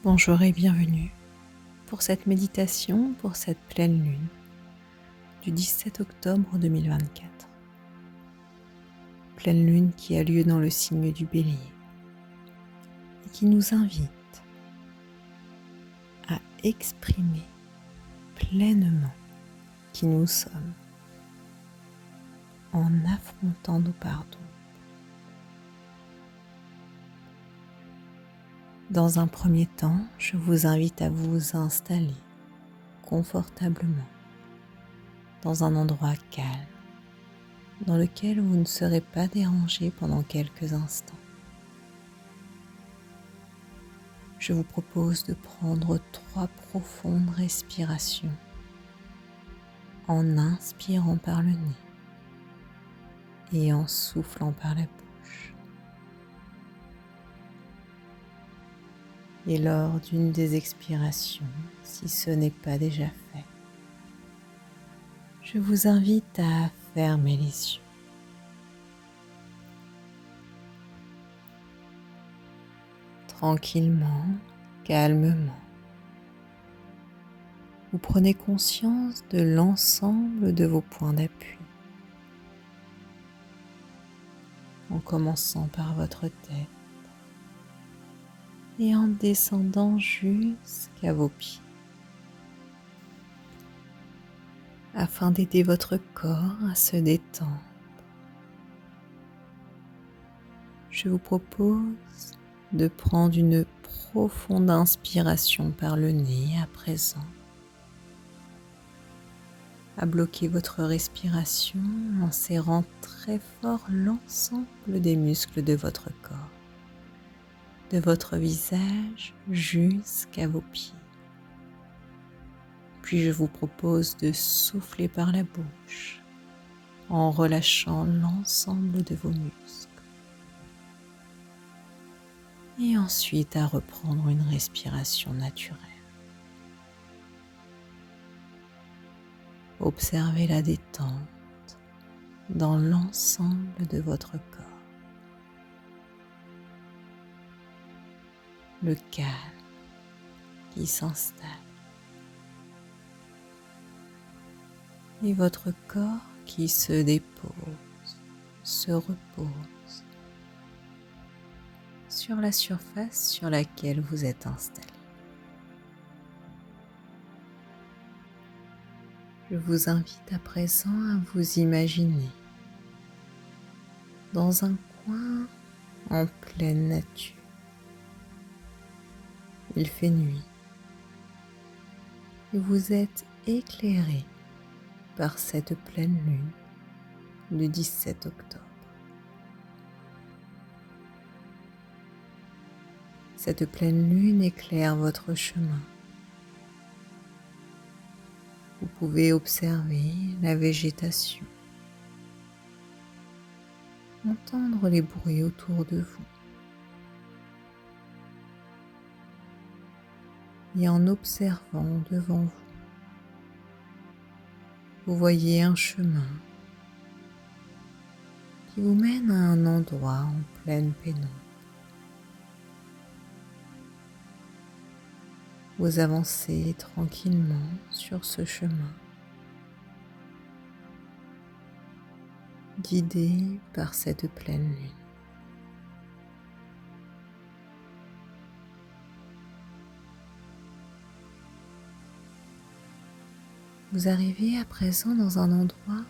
Bonjour et bienvenue pour cette méditation pour cette pleine lune du 17 octobre 2024. Pleine lune qui a lieu dans le signe du Bélier et qui nous invite à exprimer pleinement qui nous sommes en affrontant nos pardons. Dans un premier temps, je vous invite à vous installer confortablement dans un endroit calme dans lequel vous ne serez pas dérangé pendant quelques instants. Je vous propose de prendre 3 profondes respirations en inspirant par le nez et en soufflant par la bouche. Et lors d'une des expirations, si ce n'est pas déjà fait, je vous invite à fermer les yeux. Tranquillement, calmement, vous prenez conscience de l'ensemble de vos points d'appui, en commençant par votre tête et en descendant jusqu'à vos pieds, afin d'aider votre corps à se détendre. Je vous propose de prendre une profonde inspiration par le nez à présent, à bloquer votre respiration en serrant très fort l'ensemble des muscles de votre corps, de votre visage jusqu'à vos pieds. Puis je vous propose de souffler par la bouche en relâchant l'ensemble de vos muscles. Et ensuite à reprendre une respiration naturelle. Observez la détente dans l'ensemble de votre corps. Le calme qui s'installe. Et votre corps qui se dépose, se repose sur la surface sur laquelle vous êtes installé. Je vous invite à présent à vous imaginer dans un coin en pleine nature. Il fait nuit et vous êtes éclairé par cette pleine lune du 17 octobre. Cette pleine lune éclaire votre chemin. Vous pouvez observer la végétation, entendre les bruits autour de vous. Et en observant devant vous, vous voyez un chemin qui vous mène à un endroit en pleine pénombre. Vous avancez tranquillement sur ce chemin, guidé par cette pleine lune. Vous arrivez à présent dans un endroit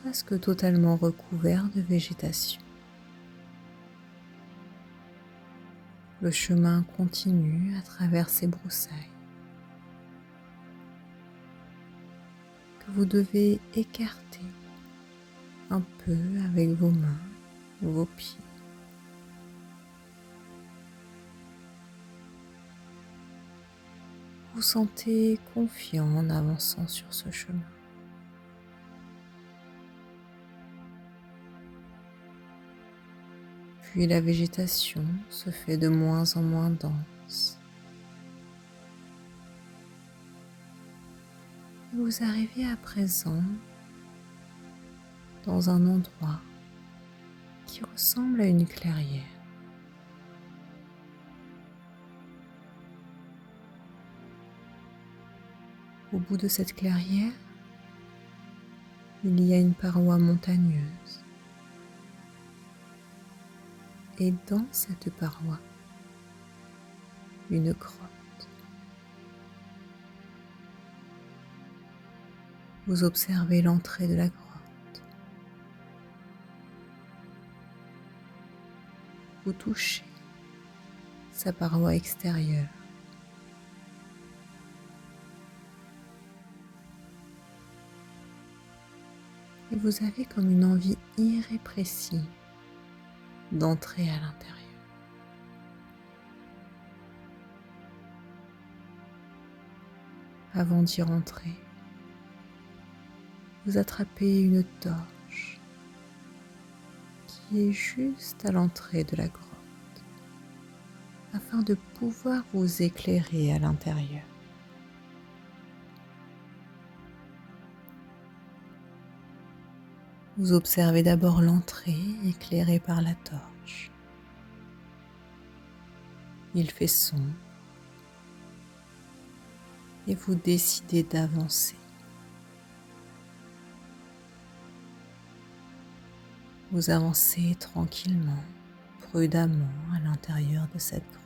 presque totalement recouvert de végétation. Le chemin continue à travers ces broussailles que vous devez écarter un peu avec vos mains ou vos pieds. Vous sentez confiant en avançant sur ce chemin. Puis la végétation se fait de moins en moins dense. Vous arrivez à présent dans un endroit qui ressemble à une clairière. Au bout de cette clairière, il y a une paroi montagneuse. Et dans cette paroi, une grotte. Vous observez l'entrée de la grotte. Vous touchez sa paroi extérieure. Et vous avez comme une envie irrépressible d'entrer à l'intérieur. Avant d'y rentrer, vous attrapez une torche qui est juste à l'entrée de la grotte afin de pouvoir vous éclairer à l'intérieur. Vous observez d'abord l'entrée éclairée par la torche. Il fait sombre et vous décidez d'avancer. Vous avancez tranquillement, prudemment à l'intérieur de cette grotte.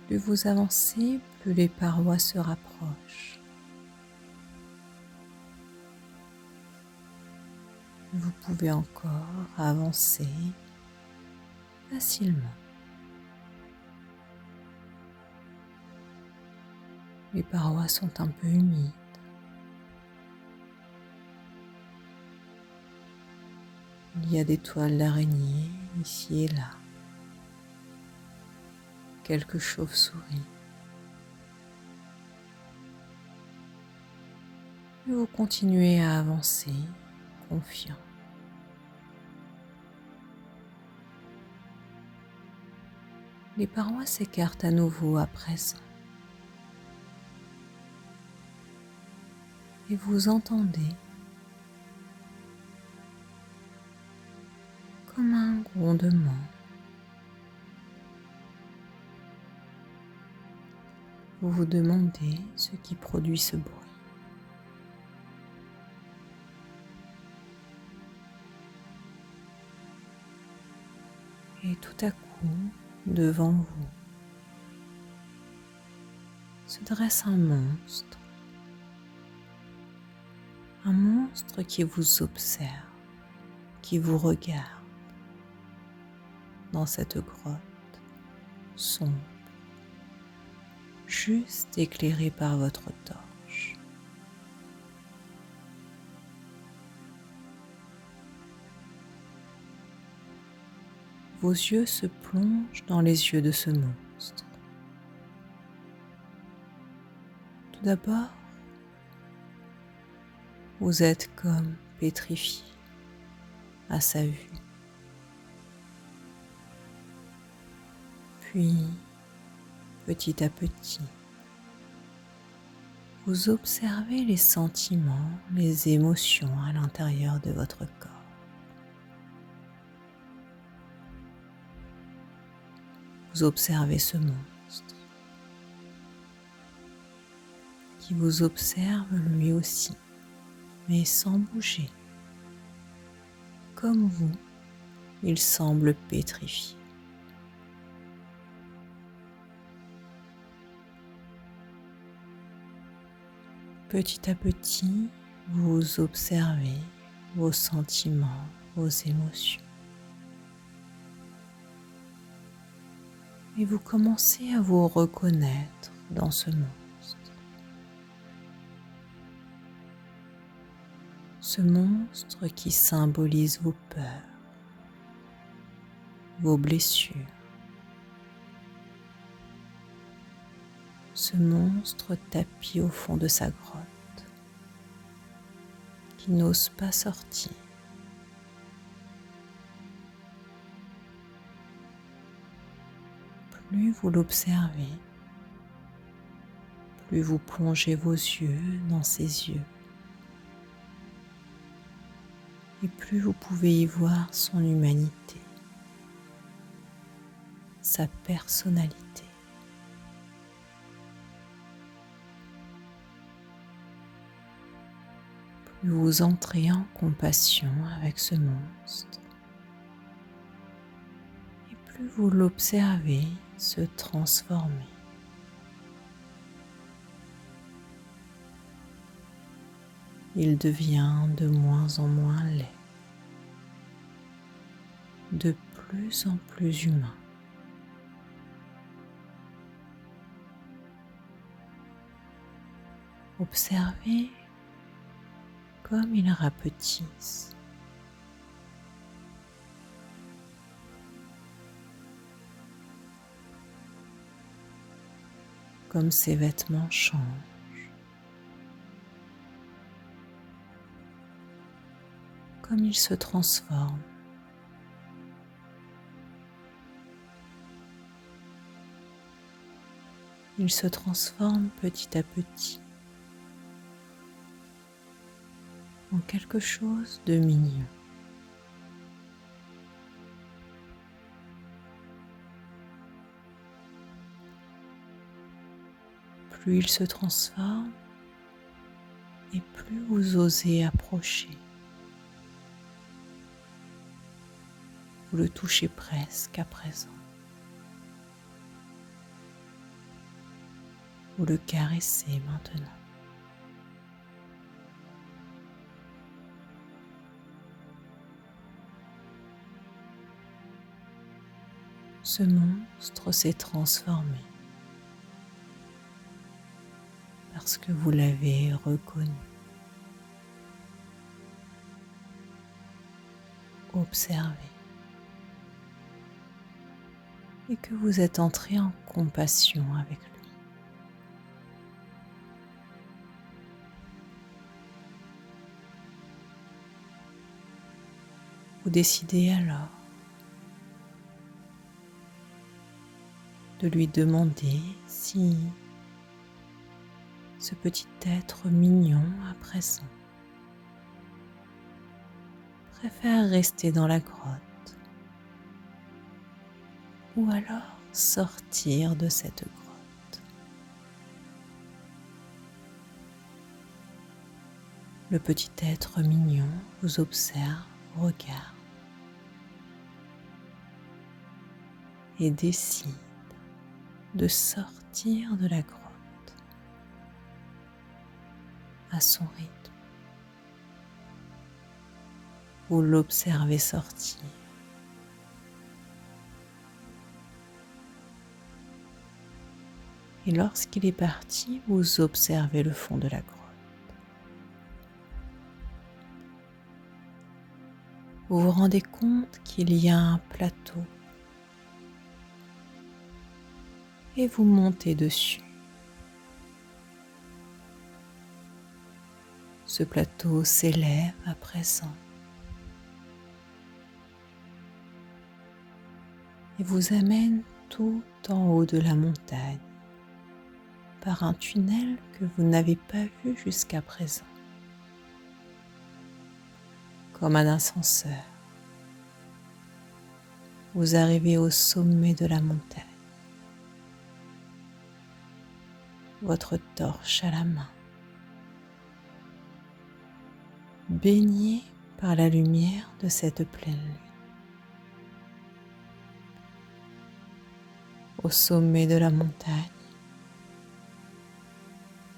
Plus vous avancez, plus les parois se rapprochent. Vous pouvez encore avancer facilement. Les parois sont un peu humides. Il y a des toiles d'araignée ici et là. Quelques chauves-souris. Et vous continuez à avancer, confiant. Les parois s'écartent à nouveau à présent. Et vous entendez comme un grondement. Vous vous demandez ce qui produit ce bruit. Et tout à coup, devant vous, se dresse un monstre. Un monstre qui vous observe, qui vous regarde dans cette grotte sombre, juste éclairée par votre torche. Vos yeux se plongent dans les yeux de ce monstre. Tout d'abord, vous êtes comme pétrifié à sa vue. Puis, petit à petit, vous observez les sentiments, les émotions à l'intérieur de votre corps. Vous observez ce monstre qui vous observe lui aussi, mais sans bouger. Comme vous, il semble pétrifié. Petit à petit, vous observez vos sentiments, vos émotions. Et vous commencez à vous reconnaître dans ce monstre. Ce monstre qui symbolise vos peurs, vos blessures. Ce monstre tapi au fond de sa grotte, qui n'ose pas sortir. Plus vous l'observez, plus vous plongez vos yeux dans ses yeux, et plus vous pouvez y voir son humanité, sa personnalité. Plus vous entrez en compassion avec ce monstre, et plus vous l'observez se transformer. Il devient de moins en moins laid, de plus en plus humain. Observez comme il rapetisse. Comme ses vêtements changent. Comme il se transforme. Il se transforme petit à petit en quelque chose de mignon. Plus il se transforme et plus vous osez approcher. Vous le touchez presque à présent. Vous le caressez maintenant. Ce monstre s'est transformé parce que vous l'avez reconnu. Observez et que vous êtes entré en compassion avec lui. Vous décidez alors de lui demander si ce petit être mignon à présent préfère rester dans la grotte ou alors sortir de cette grotte. Le petit être mignon vous observe, vous regarde et décide de sortir de la grotte à son rythme. Vous l'observez sortir. Et lorsqu'il est parti, vous observez le fond de la grotte. Vous vous rendez compte qu'il y a un plateau et vous montez dessus. Ce plateau s'élève à présent et vous amène tout en haut de la montagne par un tunnel que vous n'avez pas vu jusqu'à présent, comme un ascenseur. Vous arrivez au sommet de la montagne, votre torche à la main, baigné par la lumière de cette pleine lune. Au sommet de la montagne,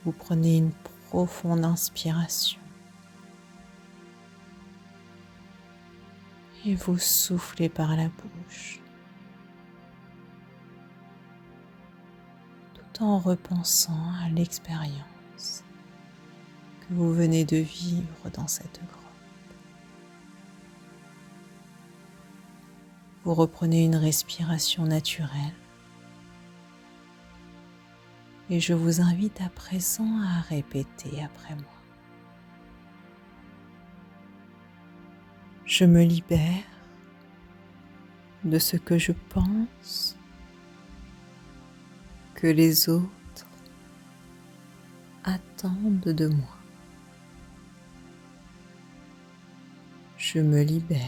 vous prenez une profonde inspiration et vous soufflez par la bouche, tout en repensant à l'expérience que vous venez de vivre dans cette grotte. Vous reprenez une respiration naturelle et je vous invite à présent à répéter après moi. Je me libère de ce que je pense que les autres attendent de moi. Je me libère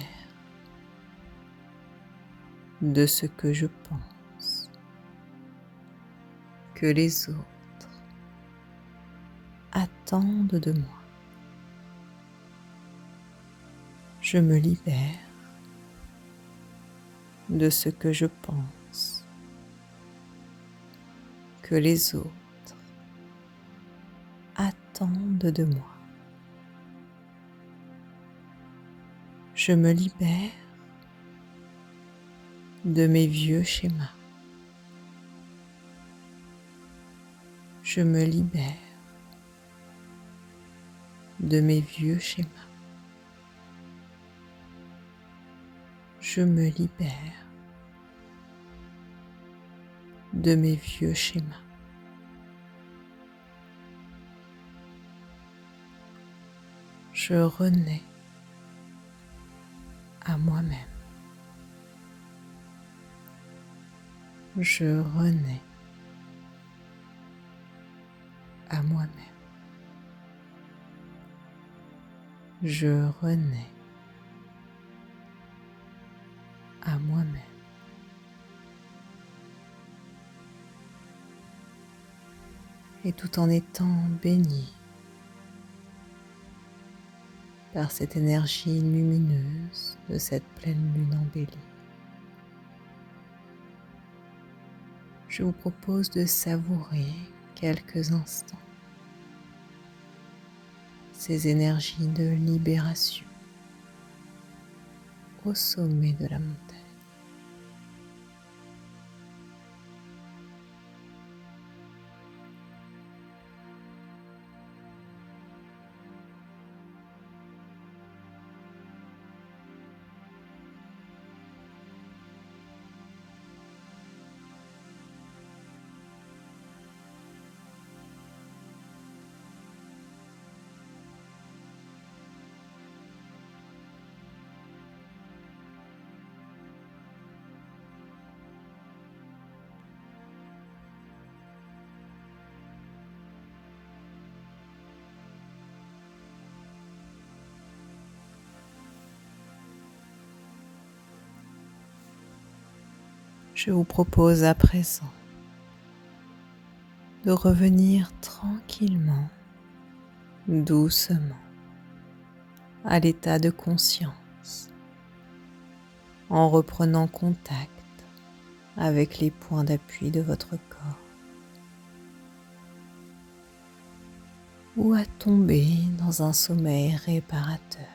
de ce que je pense que les autres attendent de moi. Je me libère de ce que je pense que les autres attendent de moi. Je me libère de mes vieux schémas. Je me libère de mes vieux schémas. Je me libère de mes vieux schémas. Je renais à moi-même. Je renais à moi-même. Je renais à moi-même. Et tout en étant béni par cette énergie lumineuse de cette pleine lune embellie, je vous propose de savourer quelques instants ces énergies de libération au sommet de la montagne. Je vous propose à présent de revenir tranquillement, doucement, à l'état de conscience, en reprenant contact avec les points d'appui de votre corps, ou à tomber dans un sommeil réparateur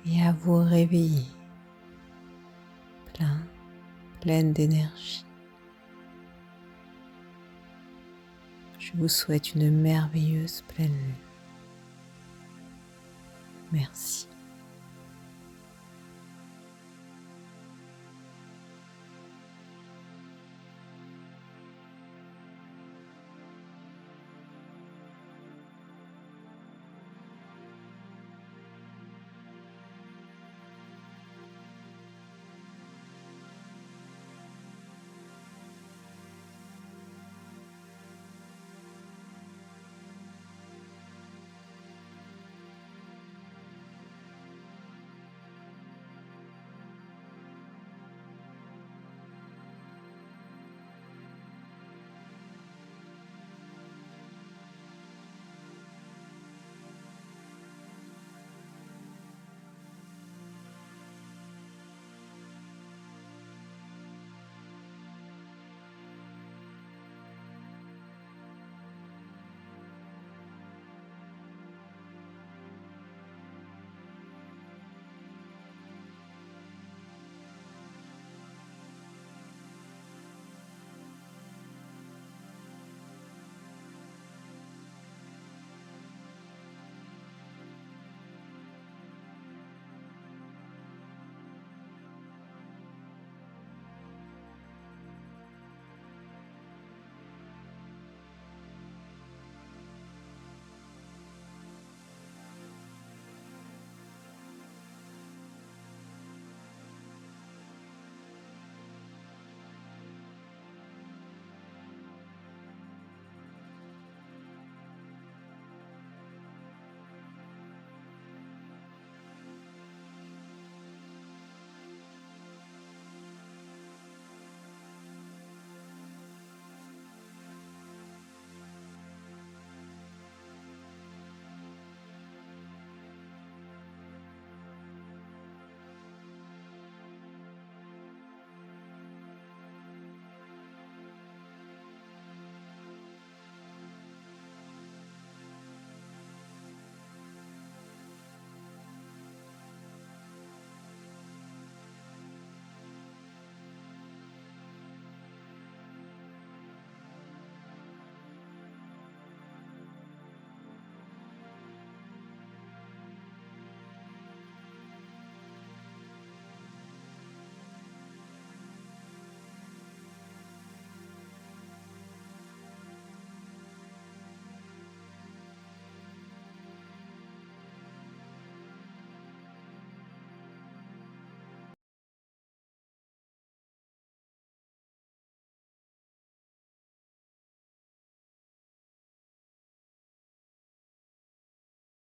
et à vous réveiller pleine d'énergie. Je vous souhaite une merveilleuse pleine lune. Merci.